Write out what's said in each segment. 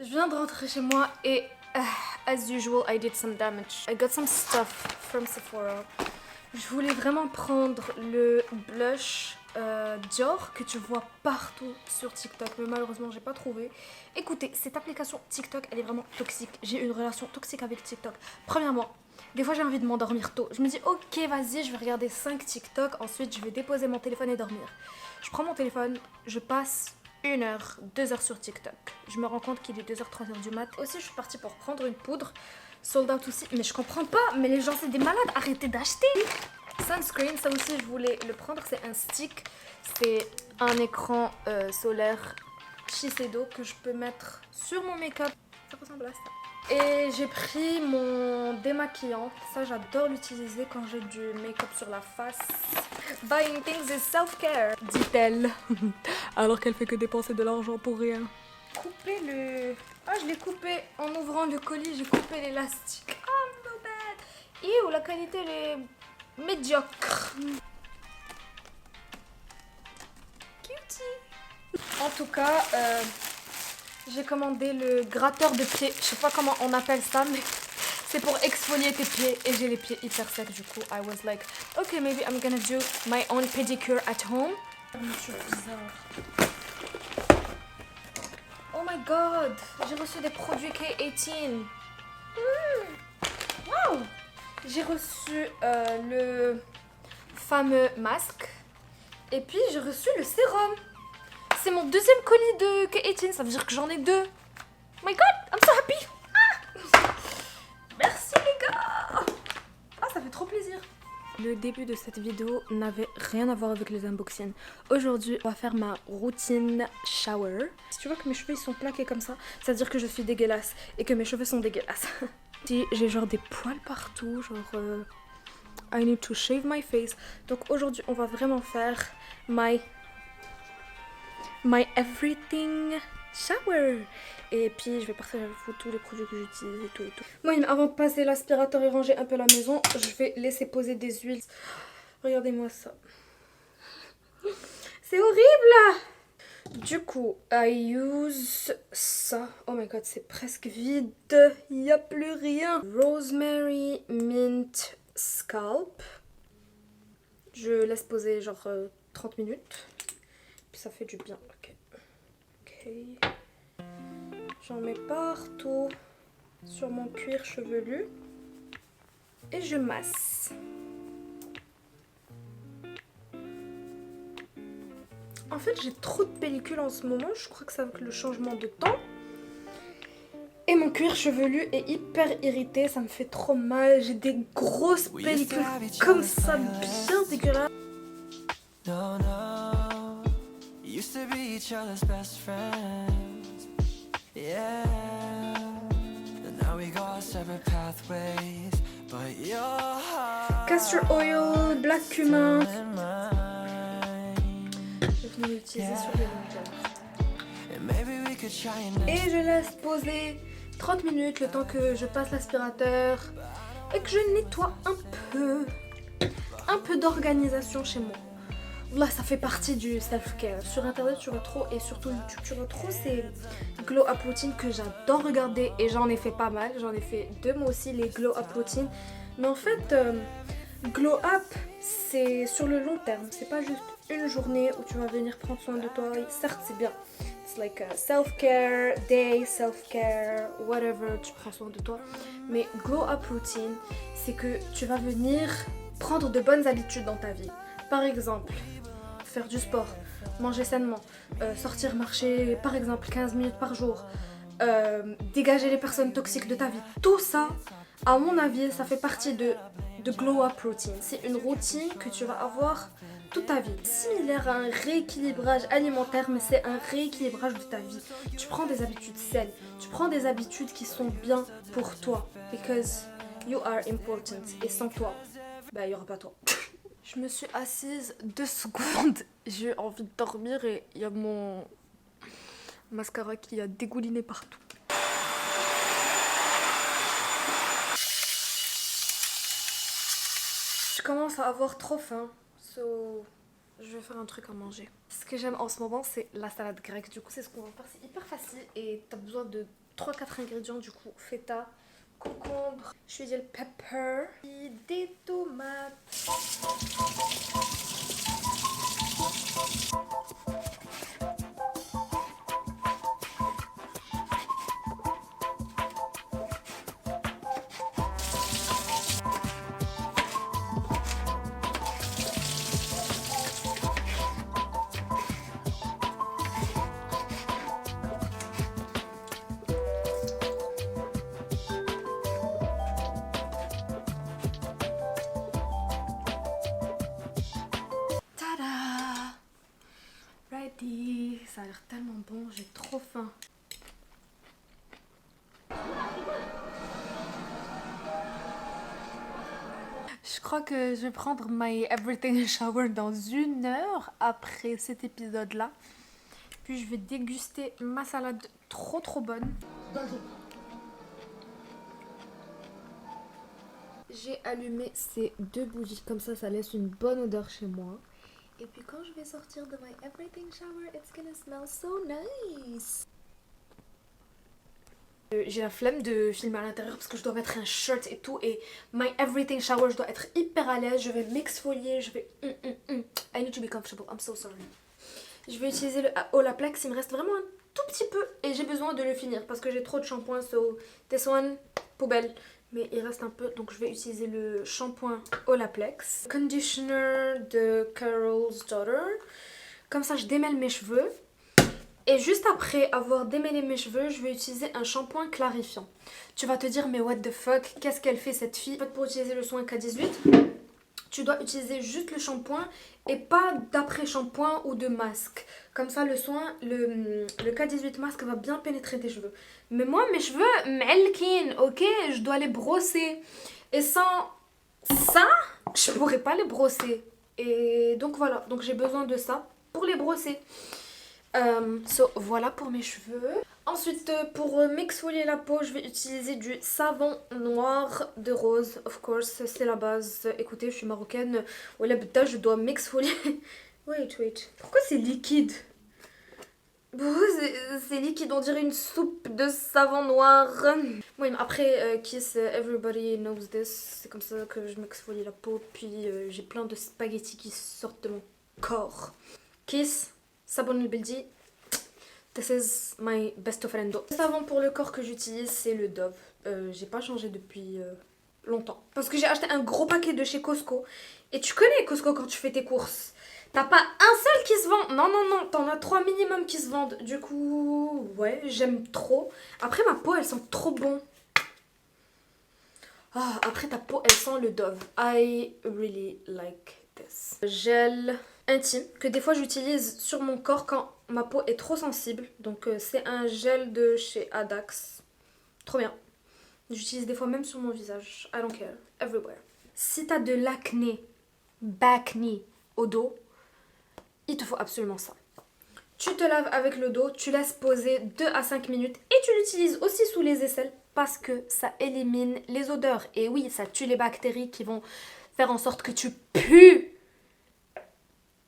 Je viens de rentrer chez moi et as usual I did some damage. I got some stuff from Sephora. Je voulais vraiment prendre le blush Dior que tu vois partout sur TikTok, mais malheureusement j'ai pas trouvé. Écoutez, cette application TikTok elle est vraiment toxique. J'ai une relation toxique avec TikTok. Premièrement, des fois j'ai envie de m'endormir tôt. Je me dis ok vas-y je vais regarder 5 TikTok, ensuite je vais déposer mon téléphone et dormir. Je prends mon téléphone, je passe 1 heure, 2 heures sur TikTok. Je me rends compte qu'il est 2 heures, 3 heures du mat. Aussi je suis partie pour prendre une poudre. Sold out aussi, mais je comprends pas, mais les gens c'est des malades, arrêtez d'acheter. Sunscreen, ça aussi je voulais le prendre, c'est un stick, c'est un écran solaire Shiseido que je peux mettre sur mon make-up, ça ressemble à ça. Et j'ai pris mon démaquillant, ça j'adore l'utiliser quand j'ai du make-up sur la face. Buying things is self-care, dit-elle, alors qu'elle fait que dépenser de l'argent pour rien. Couper le... Ah, je l'ai coupé en ouvrant le colis, j'ai coupé l'élastique. Oh, so bad. Ew, la qualité elle est médiocre. Cutie. En tout cas, j'ai commandé le gratteur de pieds. Je sais pas comment on appelle ça, mais c'est pour exfolier tes pieds. Et j'ai les pieds hyper secs, du coup, I was like, okay, maybe I'm gonna do my own pedicure at home. C'est bizarre. Oh my god, j'ai reçu des produits K18. Wow. J'ai reçu le fameux masque. Et puis j'ai reçu le sérum. C'est mon deuxième colis de K18, ça veut dire que j'en ai 2. My god, I'm so happy. Ah. Merci les gars. Ah, ça fait trop plaisir. Le début de cette vidéo n'avait rien à voir avec les unboxings. Aujourd'hui, on va faire ma routine shower. Si tu vois que mes cheveux ils sont plaqués comme ça, ça veut dire que je suis dégueulasse et que mes cheveux sont dégueulasses. Si j'ai genre des poils partout, genre I need to shave my face. Donc aujourd'hui, on va vraiment faire my everything shower. Et puis je vais partager avec vous tous les produits que j'utilise et tout et tout. Moi, avant de passer l'aspirateur et ranger un peu la maison, je vais laisser poser des huiles. Regardez-moi ça. C'est horrible. Du coup, I use ça. Oh my god, c'est presque vide. Il n'y a plus rien. Rosemary Mint Scalp. Je laisse poser genre 30 minutes. Puis ça fait du bien. Ok. J'en mets partout sur mon cuir chevelu. Et je masse. En fait, j'ai trop de pellicule en ce moment. Je crois que c'est avec le changement de temps. Et mon cuir chevelu est hyper irrité. Ça me fait trop mal. J'ai des grosses pellicules comme ça, bien dégueulasses. Castor oil, black cumin. Je vais l'utiliser sur les longtemps. Et je laisse poser 30 minutes le temps que je passe l'aspirateur et que je nettoie un peu d'organisation chez moi. Là, ça fait partie du self-care. Sur internet, tu vois trop, et surtout YouTube, tu vois trop ces glow up routines que j'adore regarder. Et j'en ai fait pas mal. J'en ai fait 2 moi aussi, les glow up routines. Mais en fait, glow up, c'est sur le long terme. C'est pas juste une journée où tu vas venir prendre soin de toi. Certes, c'est bien. It's like a self-care day, self-care, whatever, tu prends soin de toi. Mais glow up routine, c'est que tu vas venir prendre de bonnes habitudes dans ta vie. Par exemple, faire du sport, manger sainement, sortir marcher par exemple 15 minutes par jour, dégager les personnes toxiques de ta vie. Tout ça, à mon avis, ça fait partie de glow up routine. C'est une routine que tu vas avoir toute ta vie. Similaire à un rééquilibrage alimentaire, mais c'est un rééquilibrage de ta vie. Tu prends des habitudes saines, tu prends des habitudes qui sont bien pour toi. Because you are important. Et sans toi, bah il n'y aura pas toi. Je me suis assise 2 secondes, j'ai envie de dormir et il y a mon mascara qui a dégouliné partout. Je commence à avoir trop faim, so je vais faire un truc à manger. Ce que j'aime en ce moment, c'est la salade grecque. Du coup, c'est ce qu'on va faire. C'est hyper facile et t'as besoin de 3-4 ingrédients du coup. Feta, concombre, je suis dit le pepper, et des tomates. Ready. Ça a l'air tellement bon, j'ai trop faim. Je crois que je vais prendre my everything shower dans 1 heure après cet épisode-là. Puis je vais déguster ma salade trop bonne. J'ai allumé ces 2 bougies, comme ça laisse une bonne odeur chez moi. Et puis quand je vais sortir de my everything shower, it's gonna smell so nice. J'ai la flemme de filmer à l'intérieur parce que je dois mettre un shirt et tout. Et my everything shower, je dois être hyper à l'aise. Je vais m'exfolier, je vais... I need to be comfortable, I'm so sorry. Je vais utiliser le Olaplex, il me reste vraiment un tout petit peu. Et j'ai besoin de le finir parce que j'ai trop de shampoing. So this one, poubelle. Mais il reste un peu, donc je vais utiliser le shampoing Olaplex. Conditioner de Carol's Daughter. Comme ça, je démêle mes cheveux. Et juste après avoir démêlé mes cheveux, je vais utiliser un shampoing clarifiant. Tu vas te dire, mais what the fuck, qu'est-ce qu'elle fait cette fille? En fait, pour utiliser le soin K18, tu dois utiliser juste le shampoing et pas d'après-shampoing ou de masque. Comme ça, le soin, le K18 masque va bien pénétrer tes cheveux. Mais moi, mes cheveux, melkin, ok, je dois les brosser. Et sans ça, je pourrais pas les brosser. Et donc voilà, donc j'ai besoin de ça pour les brosser. Voilà pour mes cheveux. Ensuite, pour m'exfolier la peau, je vais utiliser du savon noir de rose. Of course, c'est la base. Écoutez, je suis marocaine. Voilà, je dois m'exfolier. Wait. Pourquoi c'est liquide? C'est liquide, on dirait une soupe de savon noir. Oui, mais après, Kiss, everybody knows this. C'est comme ça que je m'exfolie la peau. Puis j'ai plein de spaghettis qui sortent de mon corps. Kiss, sabon bildi. This is my best friendo. Le savon pour le corps que j'utilise, c'est le Dove. J'ai pas changé depuis longtemps. Parce que j'ai acheté un gros paquet de chez Costco. Et tu connais Costco quand tu fais tes courses. T'as pas un seul qui se vend. Non, t'en as 3 minimum qui se vendent. Du coup, ouais, j'aime trop. Après, ma peau, elle sent trop bon. Ah, après, ta peau, elle sent le Dove. I really like this. Gel intime que des fois j'utilise sur mon corps quand ma peau est trop sensible. Donc c'est un gel de chez Adax. Trop bien. J'utilise des fois même sur mon visage. I don't care. Everywhere. Si t'as de l'acné, bacne au dos, il te faut absolument ça. Tu te laves avec le dos, tu laisses poser 2 à 5 minutes et tu l'utilises aussi sous les aisselles parce que ça élimine les odeurs. Et oui, ça tue les bactéries qui vont faire en sorte que tu pues.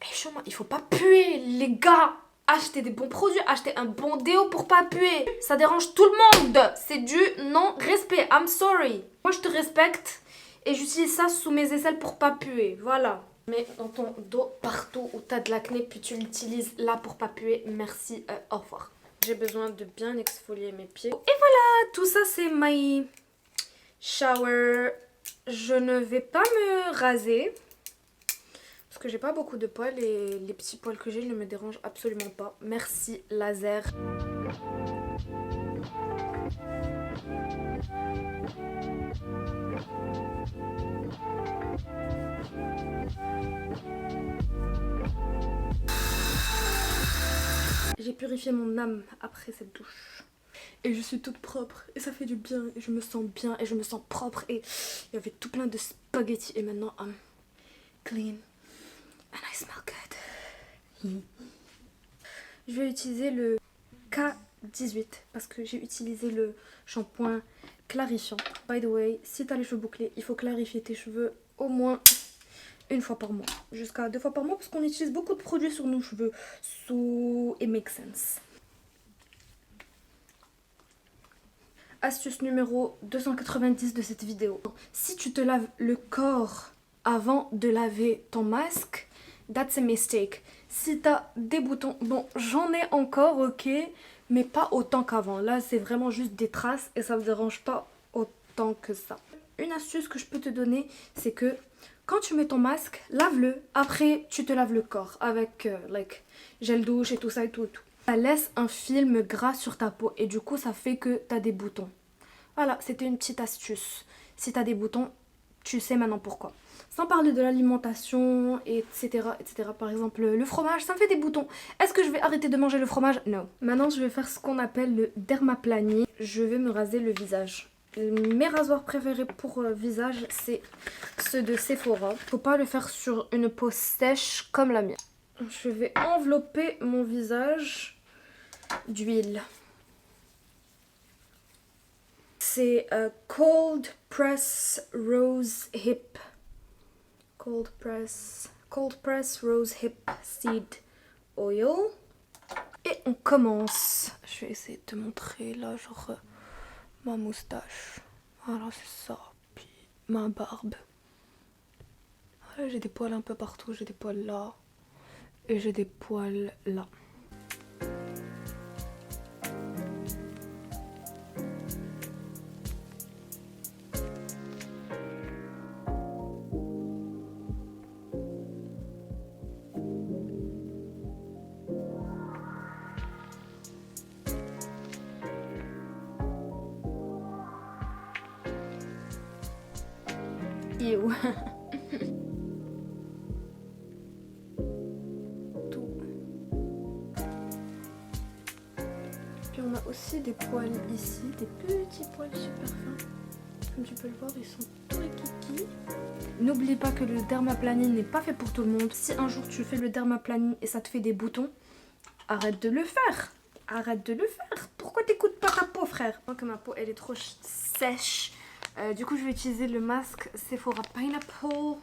Et il faut pas puer, les gars. Achetez des bons produits, achetez un bon déo pour pas puer. Ça dérange tout le monde. C'est du non-respect. I'm sorry. Moi, je te respecte et j'utilise ça sous mes aisselles pour pas puer. Voilà. Mais dans ton dos, partout où t'as de l'acné, puis tu l'utilises là pour pas puer. Merci, au revoir. J'ai besoin de bien exfolier mes pieds. Et voilà, tout ça c'est my shower. Je ne vais pas me raser. Parce que j'ai pas beaucoup de poils et les petits poils que j'ai ne me dérangent absolument pas. Merci laser. J'ai purifié mon âme après cette douche. Et je suis toute propre et ça fait du bien et je me sens bien et je me sens propre et il y avait tout plein de spaghettis et maintenant I'm clean and I smell good. Je vais utiliser le K18 parce que j'ai utilisé le shampoing clarifiant. By the way, si tu as les cheveux bouclés, il faut clarifier tes cheveux au moins 1 fois par mois. Jusqu'à 2 fois par mois parce qu'on utilise beaucoup de produits sur nos cheveux. So it makes sense. Astuce numéro 290 de cette vidéo. Si tu te laves le corps avant de laver ton masque, that's a mistake. Si t'as des boutons, bon j'en ai encore, ok, mais pas autant qu'avant. Là c'est vraiment juste des traces et ça me dérange pas autant que ça. Une astuce que je peux te donner, c'est que quand tu mets ton masque, lave-le. Après tu te laves le corps avec gel douche et tout ça et tout. Ça laisse un film gras sur ta peau et du coup ça fait que tu as des boutons. Voilà, c'était une petite astuce. Si tu as des boutons, tu sais maintenant pourquoi. Sans parler de l'alimentation, etc., etc. Par exemple, le fromage, ça me fait des boutons. Est-ce que je vais arrêter de manger le fromage? Non. Maintenant, je vais faire ce qu'on appelle le dermaplaning. Je vais me raser le visage. Mes rasoirs préférés pour visage, c'est ceux de Sephora. Faut pas le faire sur une peau sèche comme la mienne. Je vais envelopper mon visage d'huile. C'est Cold Press Rose Hip. Cold Press Rose Hip Seed Oil. Et on commence. Je vais essayer de te montrer là, genre ma moustache. Voilà, c'est ça. Puis ma barbe. Voilà, j'ai des poils un peu partout. J'ai des poils là. Et j'ai des poils là. Ew. Tout. Puis on a aussi des poils ici, des petits poils super fins. Comme tu peux le voir, ils sont tous kiki. N'oublie pas que le dermaplaning n'est pas fait pour tout le monde. Si un jour tu fais le dermaplaning et ça te fait des boutons, arrête de le faire. Arrête de le faire. Pourquoi t'écoutes pas ta peau, frère? Moi, que ma peau, elle est trop sèche. Du coup, je vais utiliser le masque Sephora Pineapple.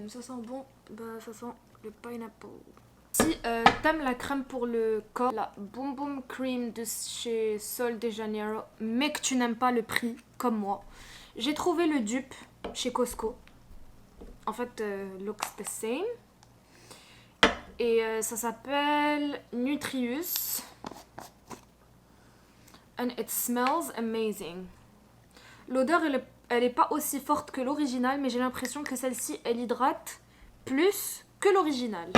Ça sent bon. Bah, ça sent le pineapple. Si t'aimes la crème pour le corps, la Boom Boom Cream de chez Sol de Janeiro, mais que tu n'aimes pas le prix, comme moi, j'ai trouvé le dupe chez Costco. En fait, looks the same. Et ça s'appelle Nutrius. And it smells amazing. L'odeur, elle est pas aussi forte que l'original, mais j'ai l'impression que celle-ci, elle hydrate plus que l'original.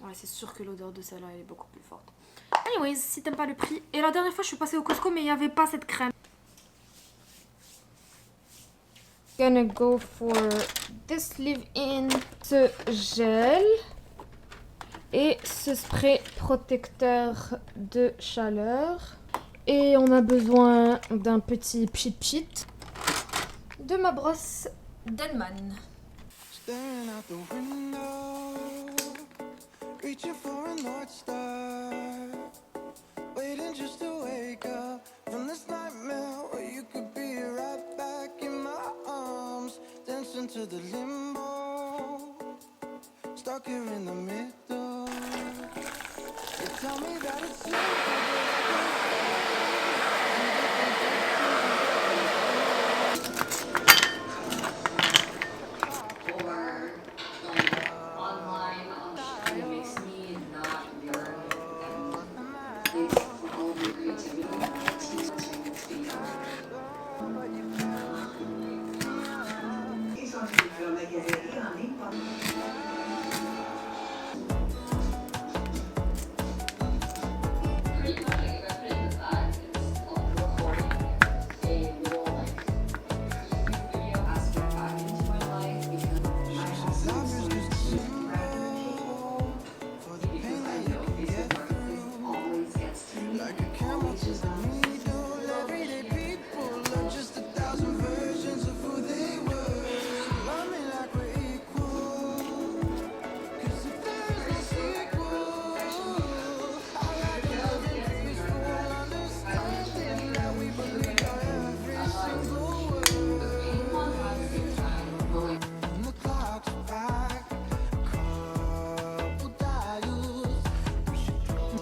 Ouais, c'est sûr que l'odeur de celle-là, elle est beaucoup plus forte. Anyways, si t'aimes pas le prix. Et la dernière fois, je suis passée au Costco, mais il n'y avait pas cette crème. Gonna go for this leave-in, ce gel et ce spray protecteur de chaleur. Et on a besoin d'un petit pchit-pchit de ma brosse Denman. Reaching for a North Star, waiting just to wake up from this nightmare where you could be right back in my arms, dancing to the limbo, stuck here in the middle. You tell me that it's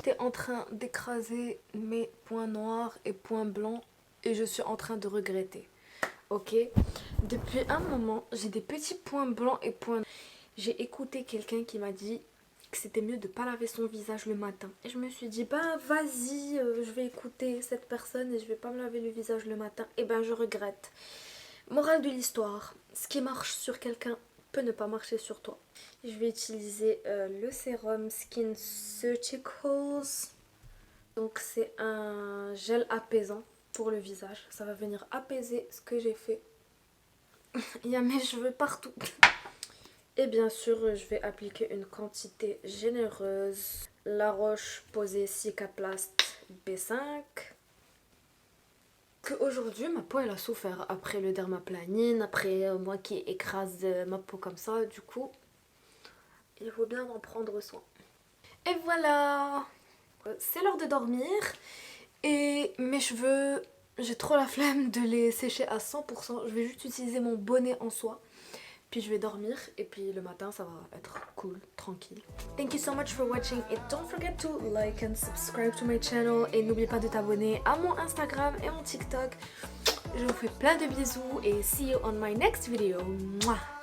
j'étais en train d'écraser mes points noirs et points blancs et je suis en train de regretter. Ok, depuis un moment, j'ai des petits points blancs et points... J'ai écouté quelqu'un qui m'a dit que c'était mieux de ne pas laver son visage le matin. Et je me suis dit, bah vas-y, je vais écouter cette personne et je vais pas me laver le visage le matin. Et ben je regrette. Morale de l'histoire, ce qui marche sur quelqu'un peut ne pas marcher sur toi. Je vais utiliser le sérum Skin Surgicals. Donc c'est un gel apaisant pour le visage. Ça va venir apaiser ce que j'ai fait. Il y a mes cheveux partout. Et bien sûr, je vais appliquer une quantité généreuse. La Roche-Posay Cicaplast B5. Aujourd'hui, ma peau elle a souffert après le dermaplaning, après moi qui écrase ma peau comme ça. Du coup, il faut bien en prendre soin. Et voilà, c'est l'heure de dormir. Et mes cheveux, j'ai trop la flemme de les sécher à 100%. Je vais juste utiliser mon bonnet en soie. Puis je vais dormir et puis le matin ça va être cool, tranquille. Thank you so much for watching et don't forget to like and subscribe to my channel. Et n'oublie pas de t'abonner à mon Instagram et mon TikTok. Je vous fais plein de bisous et see you on my next video. Mouah.